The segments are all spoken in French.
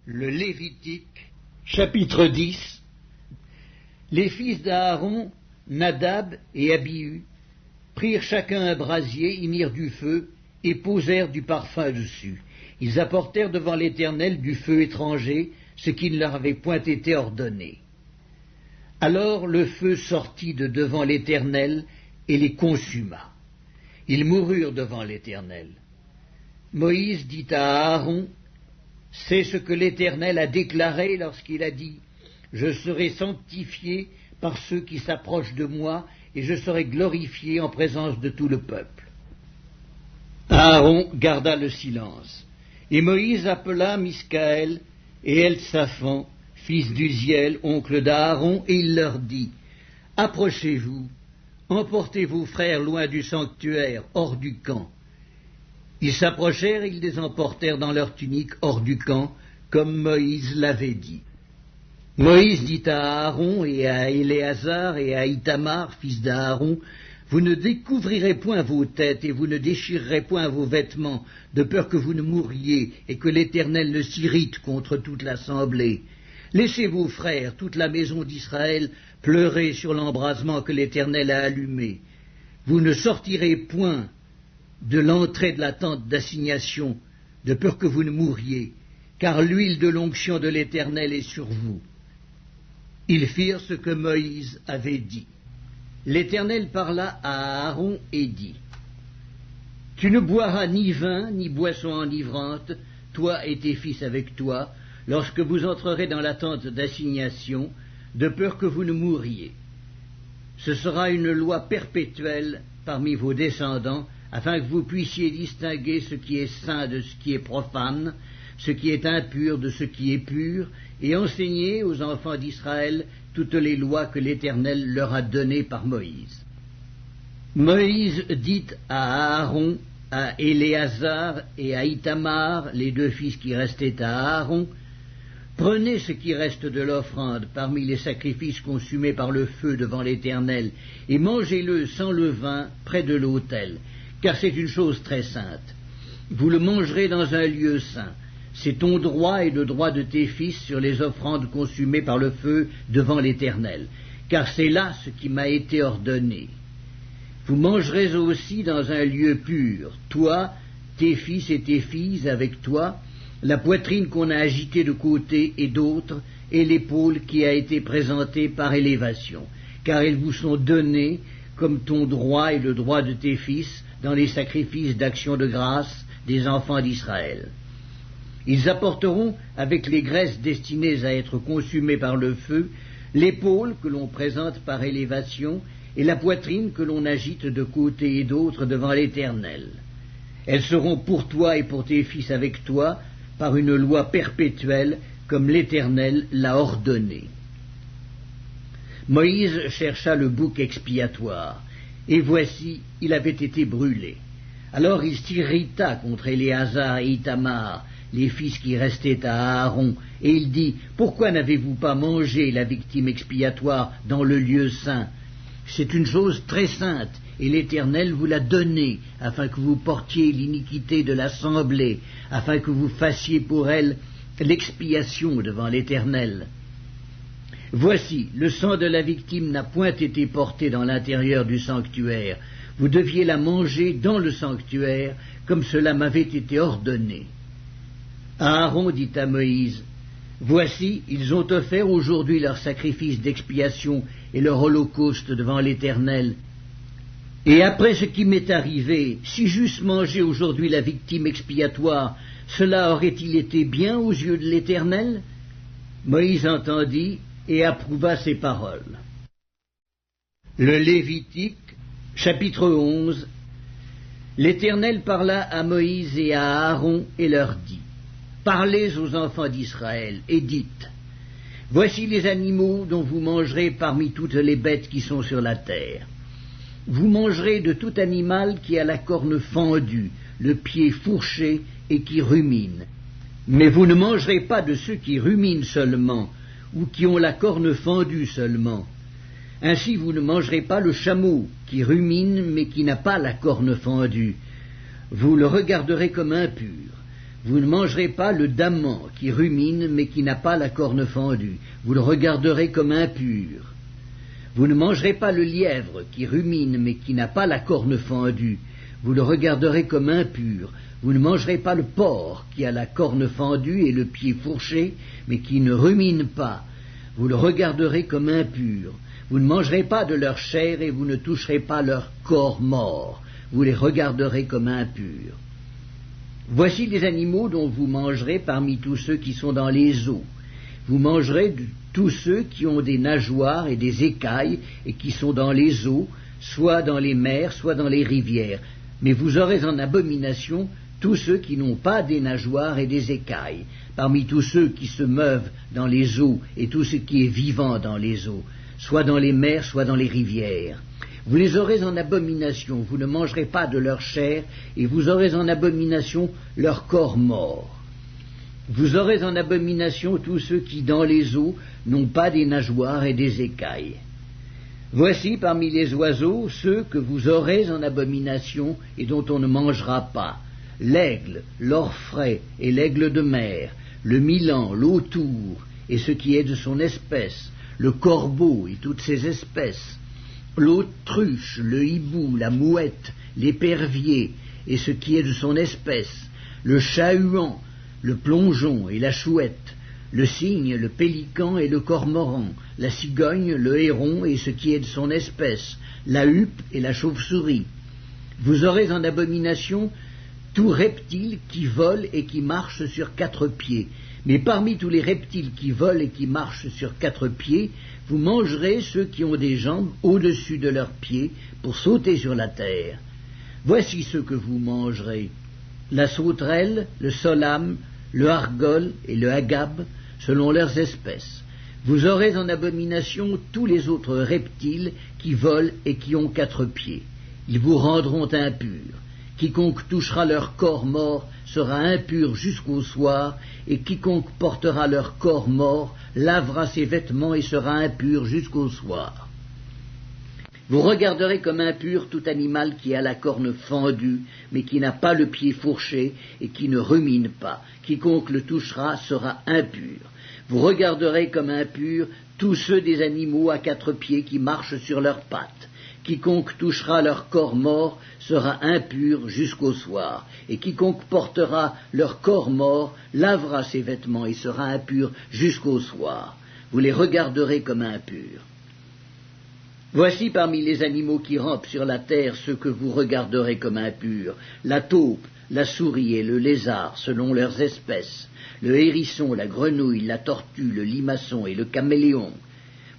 Le Lévitique, chapitre 10. Les fils d'Aaron, Nadab et Abihu, prirent chacun un brasier, y mirent du feu, et posèrent du parfum dessus. Ils apportèrent devant l'Éternel du feu étranger, ce qui ne leur avait point été ordonné. Alors le feu sortit de devant l'Éternel et les consuma. Ils moururent devant l'Éternel. Moïse dit à Aaron: c'est ce que l'Éternel a déclaré lorsqu'il a dit: je serai sanctifié par ceux qui s'approchent de moi, et je serai glorifié en présence de tout le peuple. Aaron garda le silence, et Moïse appela Miskaël et Elsaphan, fils d'Uziel, oncle d'Aaron, et il leur dit: approchez-vous, emportez vos frères loin du sanctuaire, hors du camp. Ils s'approchèrent et ils les emportèrent dans leurs tuniques hors du camp, comme Moïse l'avait dit. Moïse dit à Aaron et à Éléazar et à Ithamar, fils d'Aaron: vous ne découvrirez point vos têtes et vous ne déchirerez point vos vêtements, de peur que vous ne mouriez et que l'Éternel ne s'irrite contre toute l'assemblée. Laissez vos frères, toute la maison d'Israël, pleurer sur l'embrasement que l'Éternel a allumé. Vous ne sortirez point de l'entrée de la tente d'assignation, de peur que vous ne mouriez, car l'huile de l'onction de l'Éternel est sur vous. Ils firent ce que Moïse avait dit. L'Éternel parla à Aaron et dit: tu ne boiras ni vin, ni boisson enivrante, toi et tes fils avec toi, lorsque vous entrerez dans la tente d'assignation, de peur que vous ne mouriez. Ce sera une loi perpétuelle parmi vos descendants, afin que vous puissiez distinguer ce qui est saint de ce qui est profane, ce qui est impur de ce qui est pur, et enseigner aux enfants d'Israël toutes les lois que l'Éternel leur a données par Moïse. Moïse dit à Aaron, à Éléazar et à Ithamar, les deux fils qui restaient à Aaron: prenez ce qui reste de l'offrande parmi les sacrifices consumés par le feu devant l'Éternel, et mangez-le sans levain près de l'autel, car c'est une chose très sainte. Vous le mangerez dans un lieu saint. C'est ton droit et le droit de tes fils sur les offrandes consumées par le feu devant l'Éternel, car c'est là ce qui m'a été ordonné. Vous mangerez aussi dans un lieu pur, toi, tes fils et tes filles avec toi, la poitrine qu'on a agitée de côté et d'autre, et l'épaule qui a été présentée par élévation, car elles vous sont données comme ton droit et le droit de tes fils dans les sacrifices d'action de grâce des enfants d'Israël. Ils apporteront, avec les graisses destinées à être consumées par le feu, l'épaule que l'on présente par élévation et la poitrine que l'on agite de côté et d'autre devant l'Éternel. Elles seront pour toi et pour tes fils avec toi, par une loi perpétuelle, comme l'Éternel l'a ordonné. Moïse chercha le bouc expiatoire, et voici, il avait été brûlé. Alors il s'irrita contre Éléazar et Ithamar, les fils qui restaient à Aaron, et il dit: pourquoi n'avez-vous pas mangé la victime expiatoire dans le lieu saint? C'est une chose très sainte, et l'Éternel vous l'a donnée, afin que vous portiez l'iniquité de l'assemblée, afin que vous fassiez pour elle l'expiation devant l'Éternel. Voici, le sang de la victime n'a point été porté dans l'intérieur du sanctuaire. Vous deviez la manger dans le sanctuaire, comme cela m'avait été ordonné. Aaron dit à Moïse: voici, ils ont offert aujourd'hui leur sacrifice d'expiation et leur holocauste devant l'Éternel. Et après ce qui m'est arrivé, si j'eusse mangé aujourd'hui la victime expiatoire, cela aurait-il été bien aux yeux de l'Éternel? Moïse entendit et approuva ces paroles. Le Lévitique, chapitre 11. L'Éternel parla à Moïse et à Aaron et leur dit: parlez aux enfants d'Israël et dites: voici les animaux dont vous mangerez parmi toutes les bêtes qui sont sur la terre. Vous mangerez de tout animal qui a la corne fendue, le pied fourché et qui rumine. Mais vous ne mangerez pas de ceux qui ruminent seulement, ou qui ont la corne fendue seulement. Ainsi vous ne mangerez pas le chameau qui rumine mais qui n'a pas la corne fendue. Vous le regarderez comme impur. Vous ne mangerez pas le daman qui rumine mais qui n'a pas la corne fendue. Vous le regarderez comme impur. Vous ne mangerez pas le lièvre qui rumine mais qui n'a pas la corne fendue. Vous le regarderez comme impur. Vous ne mangerez pas le porc qui a la corne fendue et le pied fourché mais qui ne rumine pas. Vous le regarderez comme impur. Vous ne mangerez pas de leur chair et vous ne toucherez pas leur corps mort. Vous les regarderez comme impurs. Voici les animaux dont vous mangerez parmi tous ceux qui sont dans les eaux. Vous mangerez de tous ceux qui ont des nageoires et des écailles et qui sont dans les eaux, soit dans les mers, soit dans les rivières. Mais vous aurez en abomination tous ceux qui n'ont pas des nageoires et des écailles, parmi tous ceux qui se meuvent dans les eaux et tout ce qui est vivant dans les eaux, soit dans les mers, soit dans les rivières. Vous les aurez en abomination, vous ne mangerez pas de leur chair, et vous aurez en abomination leur corps mort. Vous aurez en abomination tous ceux qui, dans les eaux, n'ont pas des nageoires et des écailles. Voici parmi les oiseaux ceux que vous aurez en abomination et dont on ne mangera pas: l'aigle, l'orfraie et l'aigle de mer, le milan, l'autour et ce qui est de son espèce, le corbeau et toutes ses espèces, l'autruche, le hibou, la mouette, l'épervier et ce qui est de son espèce, le chat-huant, le plongeon et la chouette, le cygne, le pélican et le cormoran, la cigogne, le héron et ce qui est de son espèce, la huppe et la chauve-souris. Vous aurez en abomination tout reptile qui vole et qui marche sur 4 pieds. Mais parmi tous les reptiles qui volent et qui marchent sur 4 pieds, vous mangerez ceux qui ont des jambes au-dessus de leurs pieds pour sauter sur la terre. Voici ceux que vous mangerez: la sauterelle, le solame, le argol et le agave, selon leurs espèces. Vous aurez en abomination tous les autres reptiles qui volent et qui ont 4 pieds. Ils vous rendront impurs. Quiconque touchera leur corps mort sera impur jusqu'au soir, et quiconque portera leur corps mort lavera ses vêtements et sera impur jusqu'au soir. Vous regarderez comme impur tout animal qui a la corne fendue, mais qui n'a pas le pied fourché et qui ne rumine pas. Quiconque le touchera sera impur. Vous regarderez comme impurs tous ceux des animaux à 4 pieds qui marchent sur leurs pattes. Quiconque touchera leur corps mort sera impur jusqu'au soir, et quiconque portera leur corps mort lavera ses vêtements et sera impur jusqu'au soir. Vous les regarderez comme impurs. Voici parmi les animaux qui rampent sur la terre ceux que vous regarderez comme impurs: la taupe, la souris et le lézard selon leurs espèces, le hérisson, la grenouille, la tortue, le limaçon et le caméléon.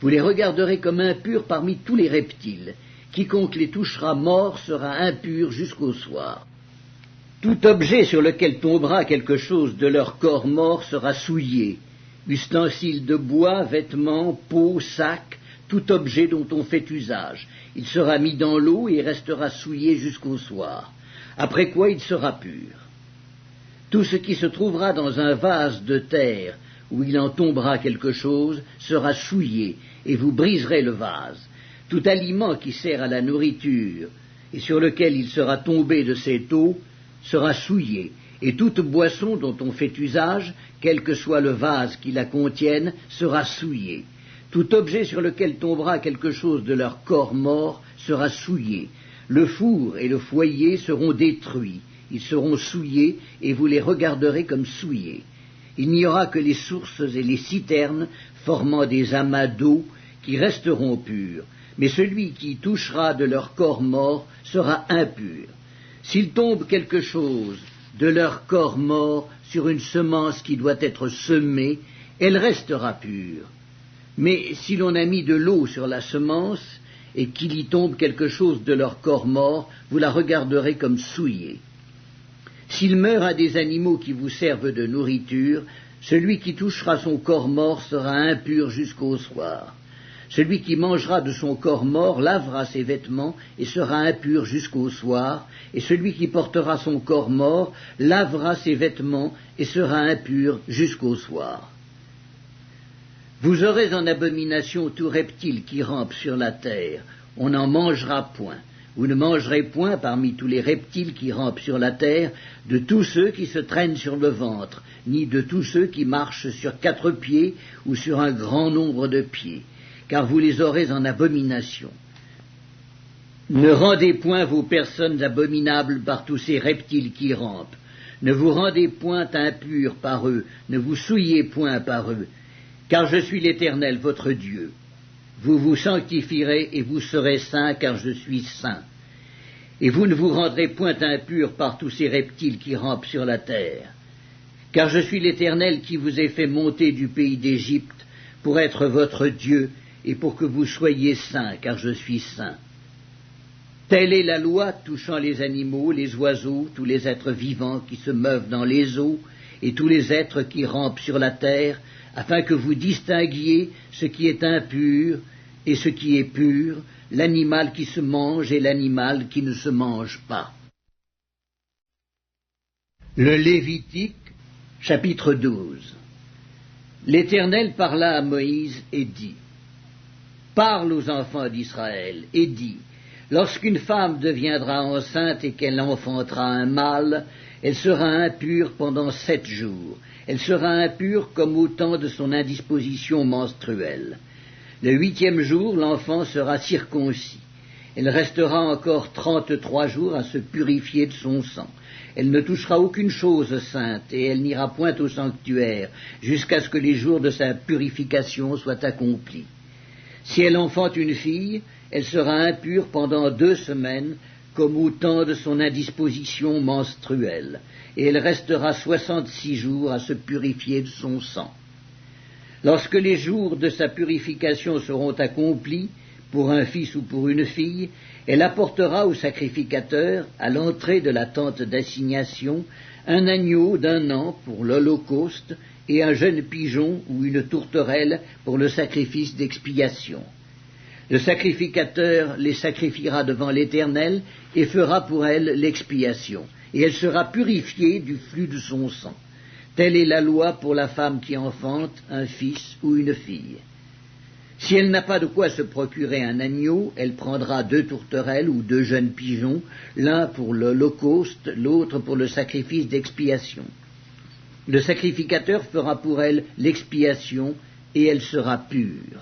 Vous les regarderez comme impurs parmi tous les reptiles. Quiconque les touchera mort sera impur jusqu'au soir. Tout objet sur lequel tombera quelque chose de leur corps mort sera souillé: ustensiles de bois, vêtements, peaux, sacs, tout objet dont on fait usage. Il sera mis dans l'eau et restera souillé jusqu'au soir, après quoi il sera pur. Tout ce qui se trouvera dans un vase de terre où il en tombera quelque chose sera souillé, et vous briserez le vase. Tout aliment qui sert à la nourriture et sur lequel il sera tombé de cette eau sera souillé, et toute boisson dont on fait usage, quel que soit le vase qui la contienne, sera souillé. Tout objet sur lequel tombera quelque chose de leur corps mort sera souillé. Le four et le foyer seront détruits, ils seront souillés, et vous les regarderez comme souillés. Il n'y aura que les sources et les citernes formant des amas d'eau qui resteront purs. Mais celui qui touchera de leur corps mort sera impur. S'il tombe quelque chose de leur corps mort sur une semence qui doit être semée, elle restera pure. Mais si l'on a mis de l'eau sur la semence, et qu'il y tombe quelque chose de leur corps mort, vous la regarderez comme souillée. S'il meurt à des animaux qui vous servent de nourriture, celui qui touchera son corps mort sera impur jusqu'au soir. Celui qui mangera de son corps mort lavera ses vêtements et sera impur jusqu'au soir, et celui qui portera son corps mort lavera ses vêtements et sera impur jusqu'au soir. Vous aurez en abomination tout reptile qui rampe sur la terre, on n'en mangera point. Vous ne mangerez point parmi tous les reptiles qui rampent sur la terre, de tous ceux qui se traînent sur le ventre, ni de tous ceux qui marchent sur 4 pieds ou sur un grand nombre de pieds, car vous les aurez en abomination. Ne rendez point vos personnes abominables par tous ces reptiles qui rampent. Ne vous rendez point impurs par eux, ne vous souillez point par eux, car je suis l'Éternel votre Dieu. Vous vous sanctifierez et vous serez saints, car je suis saint. Et vous ne vous rendrez point impurs par tous ces reptiles qui rampent sur la terre. Car je suis l'Éternel qui vous ai fait monter du pays d'Égypte pour être votre Dieu et pour que vous soyez saints, car je suis saint. Telle est la loi touchant les animaux, les oiseaux, tous les êtres vivants qui se meuvent dans les eaux et tous les êtres qui rampent sur la terre, afin que vous distinguiez ce qui est impur et ce qui est pur, l'animal qui se mange et l'animal qui ne se mange pas. Le Lévitique, chapitre 12. L'Éternel parla à Moïse et dit, « Parle aux enfants d'Israël et dis, lorsqu'une femme deviendra enceinte et qu'elle enfantera un mâle, elle sera impure pendant 7 jours. Elle sera impure comme au temps de son indisposition menstruelle. Le 8e jour, l'enfant sera circoncis. Elle restera encore 33 jours à se purifier de son sang. Elle ne touchera aucune chose sainte, et elle n'ira point au sanctuaire, jusqu'à ce que les jours de sa purification soient accomplis. Si elle enfante une fille, elle sera impure pendant 2 semaines, comme au temps de son indisposition menstruelle, et elle restera 66 jours à se purifier de son sang. Lorsque les jours de sa purification seront accomplis, pour un fils ou pour une fille, elle apportera au sacrificateur, à l'entrée de la tente d'assignation, un agneau d'1 an pour l'holocauste et un jeune pigeon ou une tourterelle pour le sacrifice d'expiation. Le sacrificateur les sacrifiera devant l'Éternel et fera pour elle l'expiation, et elle sera purifiée du flux de son sang. Telle est la loi pour la femme qui enfante un fils ou une fille. Si elle n'a pas de quoi se procurer un agneau, elle prendra 2 tourterelles ou 2 jeunes pigeons, l'un pour l'holocauste, l'autre pour le sacrifice d'expiation. Le sacrificateur fera pour elle l'expiation, et elle sera pure.